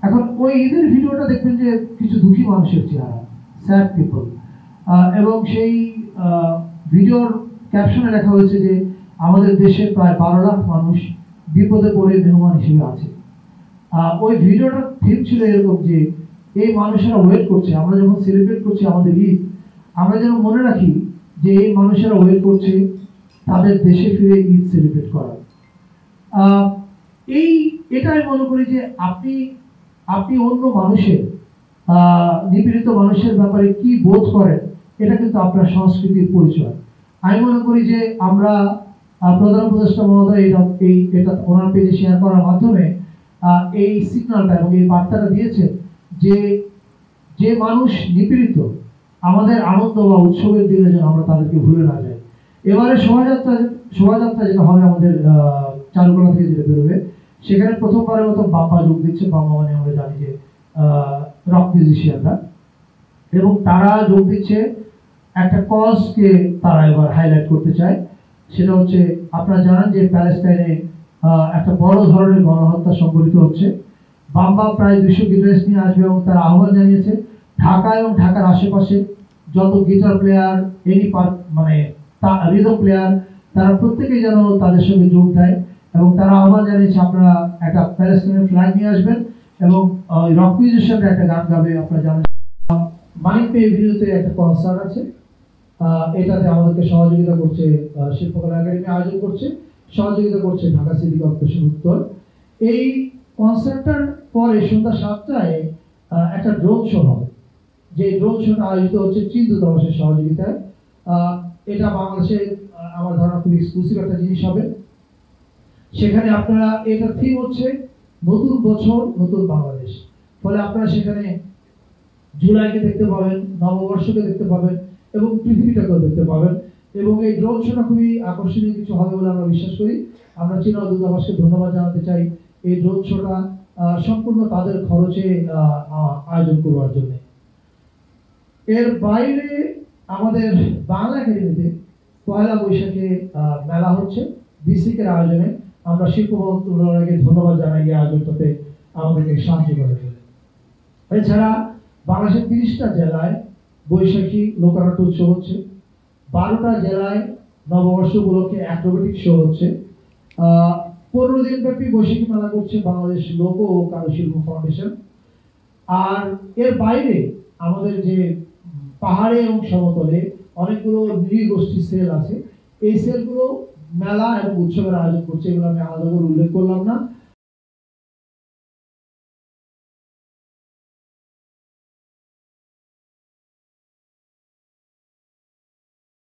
এখন ওই ঈদের ভিডিওটা দেখবেন যে কিছু দুঃখী মানুষের চেহারা, স্যাড পিপল, এবং সেই ভিডিওর ক্যাপশনে লেখা হয়েছে যে আমাদের দেশে প্রায় 12 লাখ মানুষ বিপদে পড়ে মেহমান হিসেবে আছে। ওই ভিডিওটার থিম ছিল এরকম যে এই মানুষেরা ওয়েট করছে, আমরা যখন সেলিব্রেট করছি আমাদের ঈদ, আমরা যেন মনে রাখি যে এই মানুষেরা ওয়েট করছে তাদের দেশে ফিরে ঈদ সেলিব্রেট করার। এটা আমি মনে করি যে আপনি অন্য মানুষের নিপীড়িত মানুষের ব্যাপারে কি বোধ করেন, এটা কিন্তু আপনার সংস্কৃতির পরিচয়। আমি মনে করি যে আমরা প্রধান উপদেষ্টা মহোদয় এটা ওনার পেজে শেয়ার করার মাধ্যমে এই সিগন্যালটা এবং এই বার্তাটা দিয়েছেন যে যে মানুষ নিপীড়িত, আমাদের আনন্দ বা উৎসবের দিনে যেন আমরা তাদেরকে ভুলে না যাই। এবারে শোভাযাত্রা যেটা হবে আমাদের চারুকলা থেকে যেটা বেরোবে, সেখানে প্রথমবারের মতো বাম্বা যোগ দিচ্ছে। বাম্বা মানে আমরা জানি যে রক মিউজিশিয়ানরা, এবং তারা যোগ দিচ্ছে একটা কজকে তারা এবার হাইলাইট করতে চায়। সেটা হচ্ছে, আপনারা জানেন যে প্যালেস্টাইনে একটা বড় ধরনের গণহত্যা সংঘটিত হচ্ছে। বাম্বা প্রায় 200 গিটারিস্ট নিয়ে আসবে এবং তারা আহ্বান জানিয়েছে ঢাকা এবং ঢাকার আশেপাশে যত গিটার প্লেয়ার, মানে রিদম প্লেয়ার, তারা প্রত্যেকেই যেন তাদের সঙ্গে যোগ দেয়। এবং তারা আহ্বান জানিয়েছে আপনারা একটা প্যালেস্টাইনের ফ্ল্যাগ নিয়ে আসবেন এবং রক মিউজিশিয়ানরা একটা গান গাবে। আপনারা জানেন মানিক পে ভিডিওতে একটা কনসার্ট আছে, এটাতে আমাদেরকে সহযোগিতা করছে শিল্পকলা একাডেমি আয়োজন করছে, সহযোগিতা করছে ঢাকা সিটি কর্পোরেশন উত্তর। এই কনসার্টটার পরে সন্ধ্যা 7টায় একটা ড্রোন শো হবে, যে ড্রোন শোটা আয়োজিত হচ্ছে চীন দূতাবাসের সহযোগিতায়। এটা বাংলাদেশে আমার ধারণা খুব এক্সক্লুসিভ একটা জিনিস হবে। সেখানে আপনারা, এটার থিম হচ্ছে নতুন বছর নতুন বাংলাদেশ। ফলে আপনারা সেখানে জুলাইকে দেখতে পাবেন, নববর্ষকে দেখতে পাবেন এবং পৃথিবীটাকেও দেখতে পাবেন। এবং এই ড্রোন শোটা খুবই আকর্ষণীয় কিছু হবে বলে আমরা বিশ্বাস করি। আমরা চীন দূতাবাসকে ধন্যবাদ জানাতে চাই এই ড্রোন শোটা সম্পূর্ণ তাদের খরচে আয়োজন করবার জন্য। এর বাইরে আমাদের বাংলা একাডেমিতে পয়লা বৈশাখে মেলা হচ্ছে বিসিকের আয়োজনে। আমরা শিল্প মন্ত্রণালয়কে ধন্যবাদ জানাই এই আয়োজনটাতে আমাদেরকে সাহায্য করার জন্য। এছাড়া বাংলাদেশের 30টা জেলায় বৈশাখী লোকনাট্য উৎসব হচ্ছে, 12টা জেলায় নববর্ষ উপলক্ষে অ্যাক্রোবেটিক শো হচ্ছে। 15 দিন ব্যাপী বৈশাখী মেলা করছে বাংলাদেশ লোক ও কারুশিল্প ফাউন্ডেশন। আর এর বাইরে আমাদের যে পাহাড়ে এবং সমতলে অনেকগুলো নৃগোষ্ঠী সেল আছে, এই সেলগুলো মেলা এবং উৎসবের আয়োজন করছে। এগুলো আমি আলাদা করে উল্লেখ করলাম না।